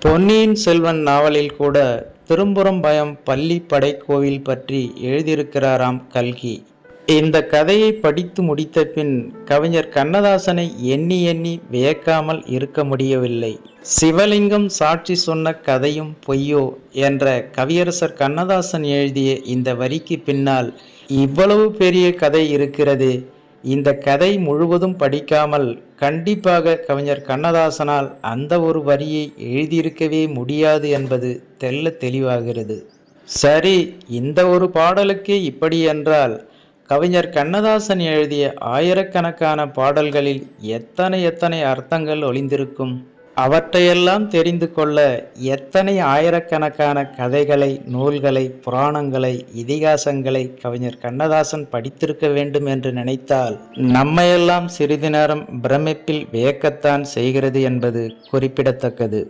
பொன்னியின் செல்வன் நாவலில் கூட திரும்புறம்பயம் பள்ளி படைக்கோவில் பற்றி எழுதியிருக்கிறாராம் கல்கி. இந்த கதையை படித்து முடித்த பின் கவிஞர் கண்ணதாசனை எண்ணி எண்ணி வியக்காமல் இருக்க முடியவில்லை. சிவலிங்கம் சாட்சி சொன்ன கதையும் பொய்யோ என்ற கவியரசர் கண்ணதாசன் எழுதிய இந்த வரிக்கு பின்னால் இவ்வளவு பெரிய கதை இருக்கிறது. இந்த கதை முழுவதும் படிக்காமல் கண்டிப்பாக கவிஞர் கண்ணதாசனால் அந்த ஒரு வரியை எழுதியிருக்கவே முடியாது என்பது தெள்ள தெளிவாகிறது. சரி, இந்த ஒரு பாடலுக்கே இப்படி என்றால் கவிஞர் கண்ணதாசன் எழுதிய ஆயிரக்கணக்கான பாடல்களில் எத்தனை அர்த்தங்கள் ஒளிந்திருக்கும். அவற்றையெல்லாம் தெரிந்து கொள்ள எத்தனை ஆயிரக்கணக்கான கதைகளை, நூல்களை, புராணங்களை, இதிகாசங்களை கவிஞர் கண்ணதாசன் படித்திருக்க வேண்டும் என்று நினைத்தால் நம்மையெல்லாம் சிறிது நேரம் பிரமிப்பில் வியக்கத்தான் செய்கிறது என்பது குறிப்பிடத்தக்கது.